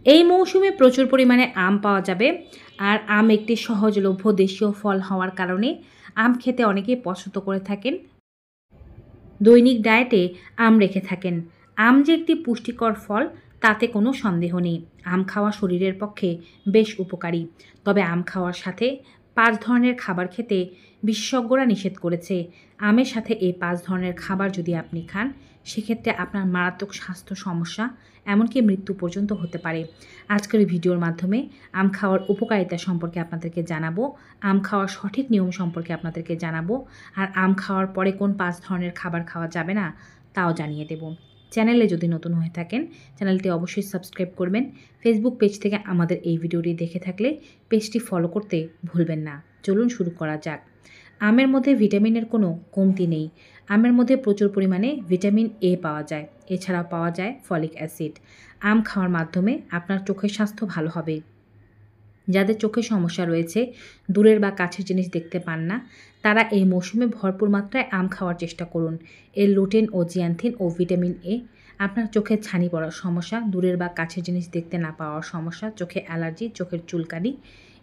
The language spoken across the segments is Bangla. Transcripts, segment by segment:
এই মৌসুমে প্রচুর পরিমাণে আম পাওয়া যাবে। আর আম একটি সহজলভ্য দেশীয় ফল হওয়ার কারণে আম খেতে অনেকেই পছন্দ করে থাকেন। দৈনিক ডায়েটে আম রেখে থাকেন। আম যে একটি পুষ্টিকর ফল তাতে কোনো সন্দেহ নেই। আম খাওয়া শরীরের পক্ষে বেশ উপকারী। তবে আম খাওয়ার সাথে ৫ ধরনের খাবার খেতে বিশেষজ্ঞরা নিষেধ করেছে। আমের সাথে এই ৫ ধরনের খাবার যদি আপনি খান, সেক্ষেত্রে আপনার মারাত্মক স্বাস্থ্য সমস্যা, এমনকি মৃত্যু পর্যন্ত হতে পারে। আজকের ভিডিওর মাধ্যমে আম খাওয়ার উপকারিতা সম্পর্কে আপনাদেরকে জানাবো, আম খাওয়ার সঠিক নিয়ম সম্পর্কে আপনাদেরকে জানাবো, আর আম খাওয়ার পরে কোন ৫ ধরনের খাবার খাওয়া যাবে না তাও জানিয়ে দেব। চ্যানেলে যদি নতুন হয়ে থাকেন, চ্যানেলটি অবশ্যই সাবস্ক্রাইব করবেন। ফেসবুক পেজ থেকে আমাদের এই ভিডিওটি দেখে থাকলে পেজটি ফলো করতে ভুলবেন না। চলুন শুরু করা যাক। আমের মধ্যে ভিটামিনের কোনো কমতি নেই। আমের মধ্যে প্রচুর পরিমাণে ভিটামিন এ পাওয়া যায়। এছাড়াও পাওয়া যায় ফলিক অ্যাসিড। আম খাওয়ার মাধ্যমে আপনার চোখের স্বাস্থ্য ভালো হবে। যাদের চোখের সমস্যা রয়েছে, দূরের বা কাছের জিনিস দেখতে পান না, তারা এই মৌসুমে ভরপুর মাত্রায় আম খাওয়ার চেষ্টা করুন। এর লুটেন ও জিয়ান্থিন ও ভিটামিন এ আপনার চোখের ছানি পড়ার সমস্যা, দূরের বা কাছের জিনিস দেখতে না পাওয়ার সমস্যা, চোখে অ্যালার্জি, চোখের চুলকানি,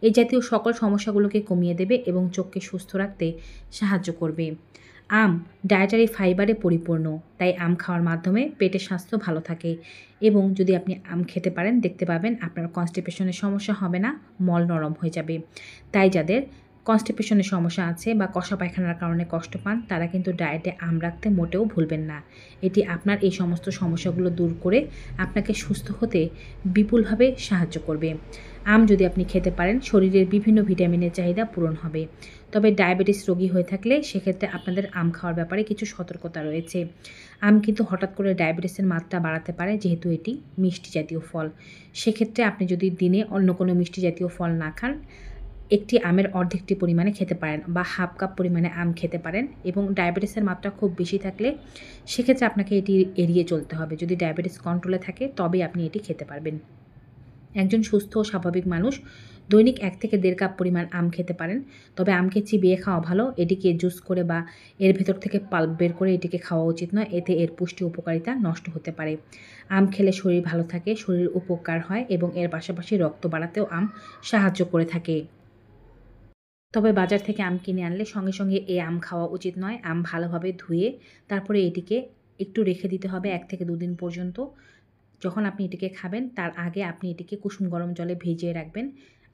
এই জাতীয় সকল সমস্যাগুলোকে কমিয়ে দেবে এবং চোখকে সুস্থ রাখতে সাহায্য করবে। আম ডায়েটারি ফাইবারে পরিপূর্ণ, তাই আম খাওয়ার মাধ্যমে পেটের স্বাস্থ্য ভালো থাকে। এবং যদি আপনি আম খেতে পারেন, দেখতে পাবেন আপনার কনস্টিপেশনের সমস্যা হবে না, মল নরম হয়ে যাবে। তাই যাদের কনস্টিপেশনের সমস্যা আছে বা কষা পায়খানার কারণে কষ্ট পান, তারা কিন্তু ডায়েটে আম রাখতে মোটেও ভুলবেন না। এটি আপনার এই সমস্ত সমস্যাগুলো দূর করে আপনাকে সুস্থ হতে বিপুলভাবে সাহায্য করবে। আম যদি আপনি খেতে পারেন, শরীরের বিভিন্ন ভিটামিনের চাহিদা পূরণ হবে। তবে ডায়াবেটিস রোগী হয়ে থাকলে সেক্ষেত্রে আপনাদের আম খাওয়ার ব্যাপারে কিছু সতর্কতা রয়েছে। আম কিন্তু হঠাৎ করে ডায়াবেটিসের মাত্রা বাড়াতে পারে, যেহেতু এটি মিষ্টি জাতীয় ফল। সেক্ষেত্রে আপনি যদি দিনে অন্য কোনো মিষ্টি জাতীয় ফল না খান, একটি আমের অর্ধেকটি পরিমাণে খেতে পারেন বা হাফ কাপ পরিমাণে আম খেতে পারেন। এবং ডায়াবেটিসের মাত্রা খুব বেশি থাকলে সেক্ষেত্রে আপনাকে এটি এড়িয়ে চলতে হবে। যদি ডায়াবেটিস কন্ট্রোলে থাকে তবেই আপনি এটি খেতে পারবেন। একজন সুস্থ ও স্বাভাবিক মানুষ দৈনিক ১ থেকে ১.৫ কাপ পরিমাণ আম খেতে পারেন। তবে আমকে চিবিয়ে খাওয়া ভালো। এটিকে জুস করে বা এর ভেতর থেকে পাল্প বের করে এটিকে খাওয়া উচিত নয়। এতে এর পুষ্টি উপকারিতা নষ্ট হতে পারে। আম খেলে শরীর ভালো থাকে, শরীর উপকার হয় এবং এর পাশাপাশি রক্ত বাড়াতেও আম সাহায্য করে থাকে। তবে বাজার থেকে আম কিনে আনলে সঙ্গে সঙ্গে এই আম খাওয়া উচিত নয়। আম ভালোভাবে ধুয়ে তারপরে এটিকে একটু রেখে দিতে হবে ১ থেকে ২ দিন পর্যন্ত। যখন আপনি এটিকে খাবেন, তার আগে আপনি এটিকে কুসুম গরম জলে ভিজিয়ে রাখবেন।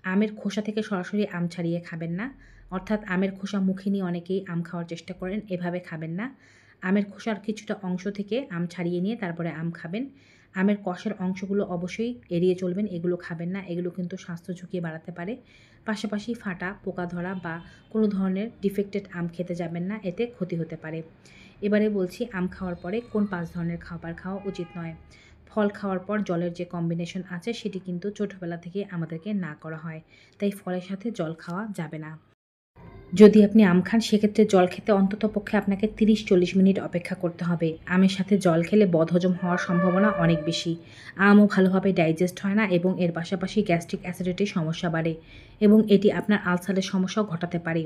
আমের খোসা থেকে সরাসরি আম ছাড়িয়ে খাবেন না। অর্থাৎ আমের খোসা মুখে নিয়ে অনেকেই আম খাওয়ার চেষ্টা করেন, এভাবে খাবেন না। আমের খোসার কিছুটা অংশ থেকে আম ছাড়িয়ে নিয়ে তারপরে আম খাবেন। আমের কষের অংশগুলো অবশ্যই এড়িয়ে চলবেন, এগুলো খাবেন না। এগুলো কিন্তু স্বাস্থ্য ঝুঁকি বাড়াতে পারে। পাশাপাশি ফাটা, পোকা ধরা বা কোনো ধরনের ডিফেক্টেড আম খেতে যাবেন না, এতে ক্ষতি হতে পারে। এবারে বলছি আম খাওয়ার পরে কোন ৫ ধরনের খাবার খাওয়া উচিত নয়। ফল খাওয়ার পর জলের যে কম্বিনেশন আছে সেটি কিন্তু ছোটোবেলা থেকে আমাদেরকে না করা হয়। তাই ফলের সাথে জল খাওয়া যাবে না। যদি আপনি আম খান, সেক্ষেত্রে জল খেতে অন্ততপক্ষে আপনাকে ৩০-৪০ মিনিট অপেক্ষা করতে হবে। আমের সাথে জল খেলে বদহজম হওয়ার সম্ভাবনা অনেক বেশি। আমও ভালোভাবে ডাইজেস্ট হয় না এবং এর পাশাপাশি গ্যাস্ট্রিক অ্যাসিডিটির সমস্যা বাড়ে এবং এটি আপনার আলসারের সমস্যাও ঘটাতে পারে।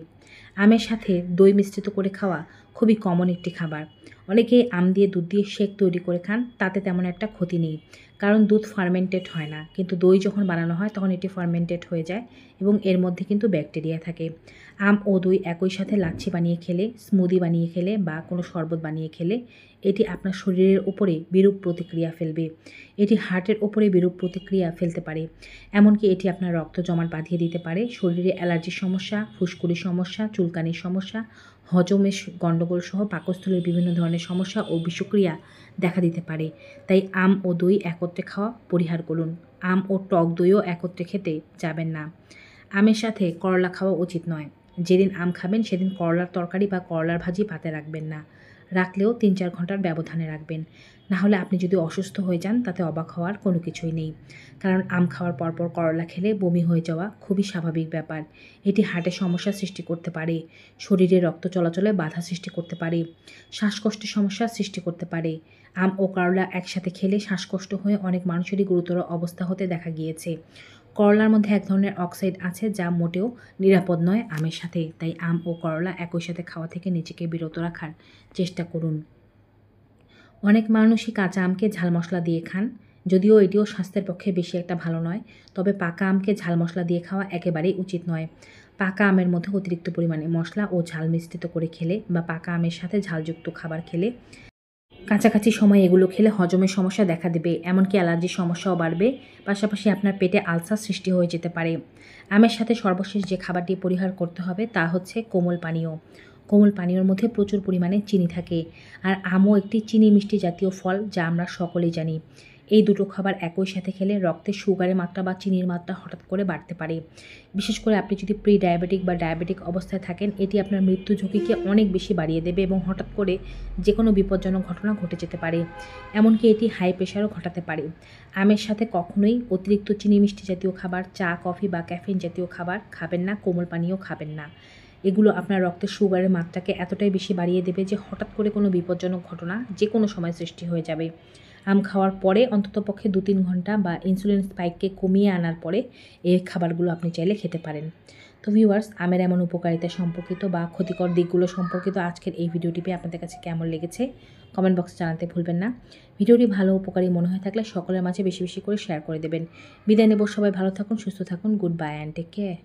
আমের সাথে দই মিশ্রিত করে খাওয়া খুবই কমন একটি খাবার। অনেকেই আম দিয়ে দুধ দিয়ে শেক তৈরি করে খান, তাতে তেমন একটা ক্ষতি নেই। কারণ দুধ ফার্মেন্টেড হয় না, কিন্তু দই যখন বানানো হয় তখন এটি ফার্মেন্টেড হয়ে যায় এবং এর মধ্যে কিন্তু ব্যাকটেরিয়া থাকে। আম ও দই একই সাথে লাচ্ছি বানিয়ে খেলে, স্মুদি বানিয়ে খেলে বা কোনো শরবত বানিয়ে খেলে এটি আপনার শরীরের উপরে বিরূপ প্রতিক্রিয়া ফেলবে। এটি হার্টের উপরে বিরূপ প্রতিক্রিয়া ফেলতে পারে। এমনকি এটি আপনার রক্ত জমাট বাঁধিয়ে দিতে পারে। শরীরে অ্যালার্জির সমস্যা, ফুসকুড়ির সমস্যা, চুলকানির সমস্যা, হজমের গণ্ডগোল সহ পাকস্থলীর বিভিন্ন ধরনের সমস্যা ও বিষক্রিয়া দেখা দিতে পারে। তাই আম ও দই একত্রে খাওয়া পরিহার করুন। আম ও টক দইও একত্রে খেতে যাবেন না। আমের সাথে করলা খাওয়া উচিত নয়। যেদিন আম খাবেন সেদিন করলার তরকারি বা করলার ভাজি পাতে রাখবেন না। রাখলেও ৩-৪ ঘন্টার ব্যবধানে রাখবেন। না হলে আপনি যদি অসুস্থ হয়ে যান, তাতে অবাক হওয়ার কোনো কিছুই নেই। কারণ আম খাওয়ার পরপর করলা খেলে বমি হয়ে যাওয়া খুবই স্বাভাবিক ব্যাপার। এটি হার্টের সমস্যা সৃষ্টি করতে পারে, শরীরে রক্ত চলাচলে বাধা সৃষ্টি করতে পারে, শ্বাসকষ্টের সমস্যা সৃষ্টি করতে পারে। আম ও করলা একসাথে খেলে শ্বাসকষ্ট হয়ে অনেক মানুষেরই গুরুতর অবস্থা হতে দেখা গিয়েছে। করলার মধ্যে এক ধরনের অক্সাইড আছে যা মোটেও নিরাপদ নয় আমের সাথে। তাই আম ও করলা একই সাথে খাওয়া থেকে নিজেকে বিরত রাখার চেষ্টা করুন। অনেক মানুষই কাঁচা আমকে ঝাল মশলা দিয়ে খান, যদিও এটিও স্বাস্থ্যের পক্ষে বেশি একটা ভালো নয়, তবে পাকা আমকে ঝাল মশলা দিয়ে খাওয়া একেবারেই উচিত নয়। পাকা আমের মধ্যে অতিরিক্ত পরিমাণে মশলা ও ঝাল মিশ্রিত করে খেলে বা পাকা আমের সাথে ঝালযুক্ত খাবার খেলে কাছাকাছি সময়ে এগুলো খেলে হজমের সমস্যা দেখা দেবে, এমনকি অ্যালার্জির সমস্যাও বাড়বে। পাশাপাশি আপনার পেটে আলসার সৃষ্টি হয়ে যেতে পারে। আমের সাথে সর্বশেষ যে খাবারটি পরিহার করতে হবে তা হচ্ছে কোমল পানীয়। কোমল পানীয়র মধ্যে প্রচুর পরিমাণে চিনি থাকে, আর আমও একটি চিনি মিষ্টি জাতীয় ফল, যা আমরা সকলেই জানি। এই দুটো খাবার একই সাথে খেলে রক্তে সুগারের মাত্রা বা চিনির মাত্রা হঠাৎ করে বাড়তে পারে। বিশেষ করে আপনি যদি প্রি ডায়াবেটিক বা ডায়াবেটিক অবস্থায় থাকেন, এটি আপনার মৃত্যু ঝুঁকিকে অনেক বেশি বাড়িয়ে দেবে এবং হঠাৎ করে যে কোনো বিপজ্জনক ঘটনা ঘটে যেতে পারে। এমনকি এটি হাই প্রেশারও ঘটাতে পারে। আমের সাথে কখনোই অতিরিক্ত চিনি মিষ্টি জাতীয় খাবার, চা কফি বা ক্যাফিন জাতীয় খাবার খাবেন না, কোমল পানীয় খাবেন না। এগুলো আপনার রক্তে সুগারের মাত্রাকে এতটাই বেশি বাড়িয়ে দেবে যে হঠাৎ করে কোনো বিপজ্জনক ঘটনা যে কোনো সময় সৃষ্টি হয়ে যাবে। আম খাওয়ার পরে অন্ততপক্ষে 2-3 ঘন্টা বা ইনসুলিন স্পাইককে কমিয়ে আনার পরে এই খাবারগুলো আপনি চাইলে খেতে পারেন। তো ভিউয়ার্স, আমের এমন উপকারিতা সম্পর্কিত বা ক্ষতিকর দিকগুলো সম্পর্কিত আজকের এই ভিডিওটি পেয়ে আপনাদের কাছে কেমন লেগেছে কমেন্ট বক্সে জানাতে ভুলবেন না। ভিডিওটি ভালো উপকারী মনে হয়ে থাকলে সকলের মাঝে বেশি বেশি করে শেয়ার করে দেবেন। বিদায় নেব, সবাই ভালো থাকুন, সুস্থ থাকুন। Good bye and take care.